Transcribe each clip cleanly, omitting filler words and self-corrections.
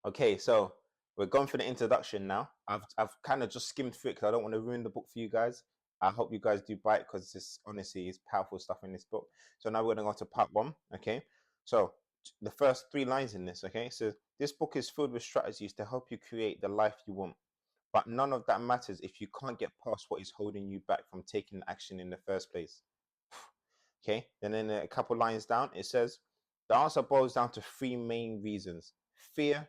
Okay, so we're going for the introduction now. I've kind of just skimmed through it because I don't want to ruin the book for you guys. I hope you guys do buy it because this honestly is powerful stuff in this book. So now we're gonna go to part one. Okay, so the first three lines in this. Okay, so this book is filled with strategies to help you create the life you want, but none of that matters if you can't get past what is holding you back from taking action in the first place. Okay, and then a couple lines down it says the answer boils down to three main reasons: fear,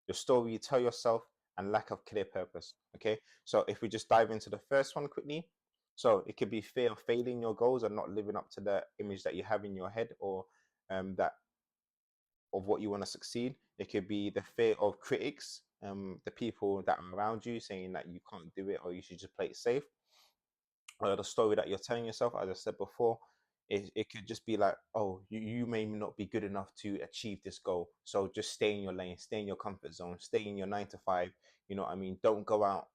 your story you tell yourself, and lack of clear purpose. Okay, so if we just dive into the first one quickly, so it could be fear of failing your goals and not living up to the image that you have in your head, or that of what you want to succeed. It could be the fear of critics, the people that are around you saying that you can't do it or you should just play it safe, the story that you're telling yourself, as I said before, it could just be like, oh, you may not be good enough to achieve this goal. So just stay in your lane, stay in your comfort zone, stay in your 9 to 5. You know what I mean? Don't go out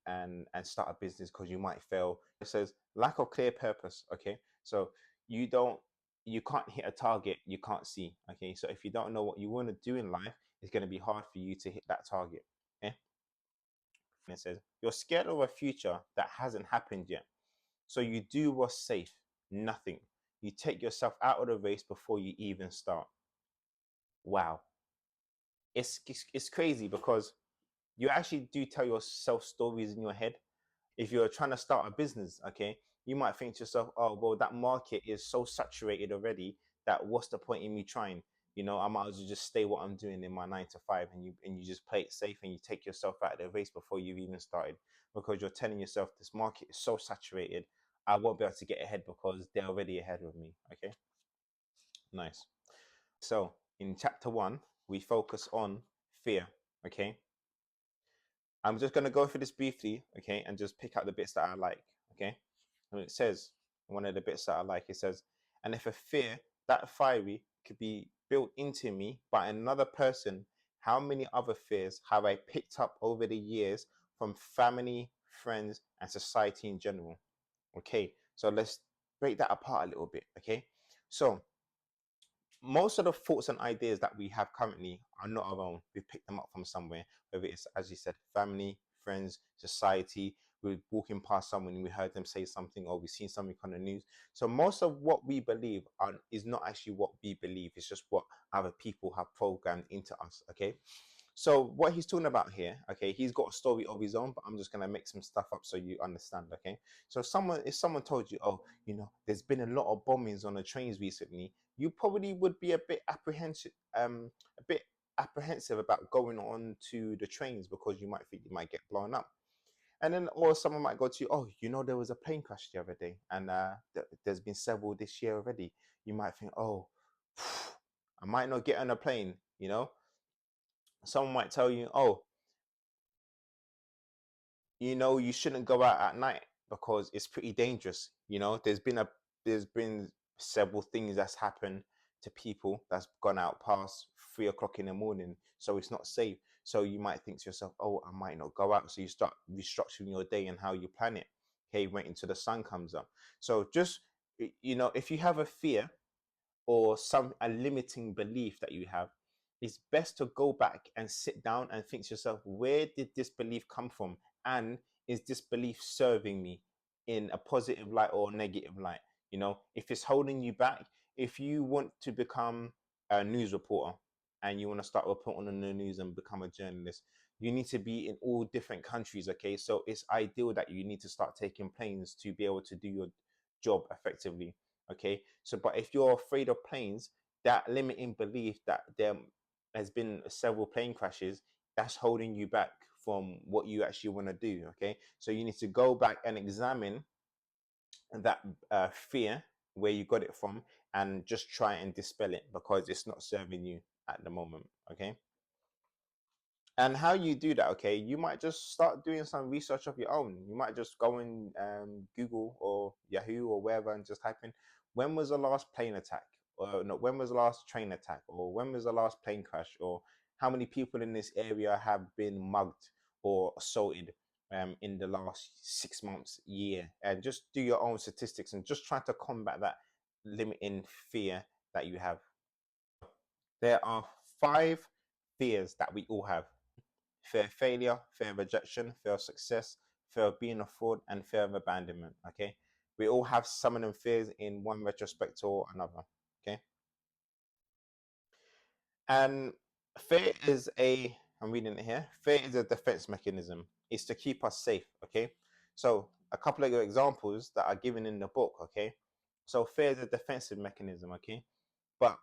and start a business because you might fail. It says lack of clear purpose. Okay. So you don't you can't hit a target you can't see. Okay. So if you don't know what you want to do in life, it's going to be hard for you to hit that target. Okay. And it says you're scared of a future that hasn't happened yet. So you do what's safe, nothing. You take yourself out of the race before you even start. Wow. It's crazy because you actually do tell yourself stories in your head. If you're trying to start a business, okay, you might think to yourself, oh, well, that market is so saturated already that what's the point in me trying? You know, I might as well just stay what I'm doing in my 9 to 5, and you just play it safe and you take yourself out of the race before you've even started because you're telling yourself this market is so saturated, I won't be able to get ahead because they're already ahead of me. Okay, nice. So in chapter one, we focus on fear. Okay, I'm just going to go through this briefly, okay, and just pick out the bits that I like, okay? And it says, one of the bits that I like, it says, and if a fear that fiery could be built into me by another person, how many other fears have I picked up over the years from family, friends, and society in general? Okay, so let's break that apart a little bit, okay? So most of the thoughts and ideas that we have currently are not our own. We've picked them up from somewhere, whether it's, as you said, family, friends, society. We're walking past someone and we heard them say something, or we've seen something on the news. So most of what we believe is not actually what we believe. It's just what other people have programmed into us. Okay. So what he's talking about here, okay, he's got a story of his own, but I'm just gonna make some stuff up so you understand, okay? So if someone told you, oh, there's been a lot of bombings on the trains recently, you probably would be a bit apprehensive about going on to the trains because you might think you might get blown up. And then, or someone might go to you, oh, there was a plane crash the other day, and there's been several this year already. You might think, oh, I might not get on a plane, Someone might tell you, oh, you shouldn't go out at night because it's pretty dangerous. There's been several things that's happened to people that's gone out past 3 o'clock in the morning, so it's not safe. So you might think to yourself, oh, I might not go out. So you start restructuring your day and how you plan it. Okay, wait until the sun comes up. So just if you have a fear or a limiting belief that you have, it's best to go back and sit down and think to yourself, where did this belief come from? And is this belief serving me in a positive light or negative light? If it's holding you back, if you want to become a news reporter and you want to start reporting on the news and become a journalist, you need to be in all different countries. Okay. So it's ideal that you need to start taking planes to be able to do your job effectively. Okay. So, but if you're afraid of planes, that limiting belief that there has been several plane crashes, that's holding you back from what you actually want to do. Okay. So you need to go back and examine that fear, where you got it from, and just try and dispel it because it's not serving you at the moment. Okay. And how you do that, okay, you might just start doing some research of your own. You might just go in Google or Yahoo or wherever and just type in, when was the last plane attack? Or no, when was the last train attack? Or when was the last plane crash? Or how many people in this area have been mugged or assaulted in the last 6 months, year? And just do your own statistics and just try to combat that limiting fear that you have. There are 5 fears that we all have: fear of failure, fear of rejection, fear of success, fear of being a fraud, and fear of abandonment. Okay, we all have some of them fears in one retrospect or another. Okay, and fear is a, I'm reading it here, fear is a defense mechanism. It's to keep us safe. Okay, so a couple of examples that are given in the book. Okay, so fear is a defensive mechanism. Okay, but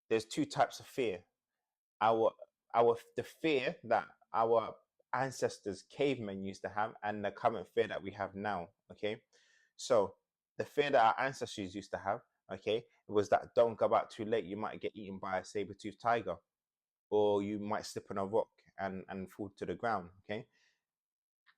there's two types of fear. our the fear that our ancestors cavemen used to have, and the current fear that we have now. Okay, so the fear that our ancestors used to have, okay, it was that don't go out too late, you might get eaten by a saber-toothed tiger, or you might slip on a rock and fall to the ground. Okay,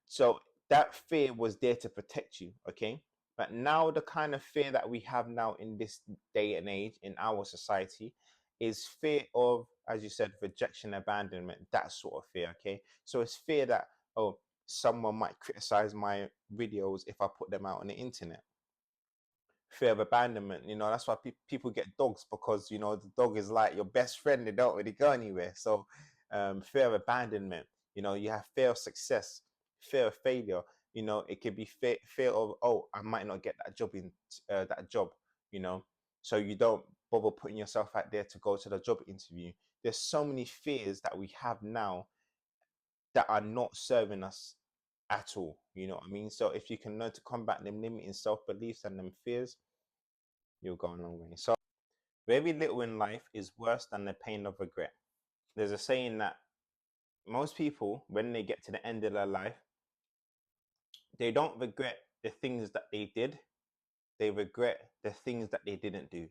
so that fear was there to protect you. Okay, but now the kind of fear that we have now in this day and age in our society is fear of, as you said, rejection, abandonment, that sort of fear. Okay, so it's fear that, oh, someone might criticize my videos if I put them out on the internet. Fear of abandonment, that's why people get dogs, because the dog is like your best friend, they don't really go anywhere. So fear of abandonment, you have fear of success, fear of failure. It could be fear of, oh, I might not get that job in that job, you know so you don't bother putting yourself out there to go to the job interview. There's so many fears that we have now that are not serving us at all. You know what I mean? So if you can learn to combat them limiting self-beliefs and them fears, you'll go a long way. So very little in life is worse than the pain of regret. There's a saying that most people, when they get to the end of their life, they don't regret the things that they did, they regret the things that they didn't do.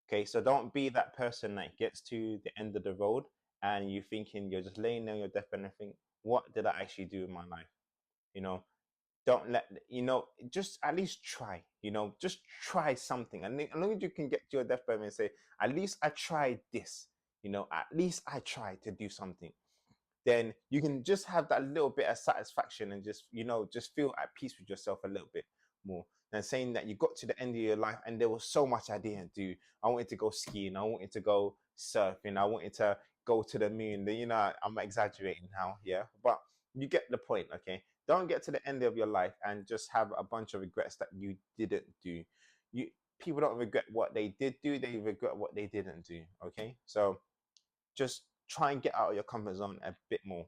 Okay, so don't be that person that gets to the end of the road and you thinking, you're just laying there on your deathbed and think, what did I actually do in my life? You know, don't let just at least try. Just try something, and as long as you can get to your deathbed and say, at least I tried this. At least I tried to do something. Then you can just have that little bit of satisfaction and just feel at peace with yourself a little bit more than saying that you got to the end of your life and there was so much I didn't do. I wanted to go skiing, I wanted to go surfing, I wanted to go to the moon. I'm exaggerating now, yeah, but you get the point. Okay, don't get to the end of your life and just have a bunch of regrets that you didn't do. you People don't regret what they did do, they regret what they didn't do. Okay, so just try and get out of your comfort zone a bit more.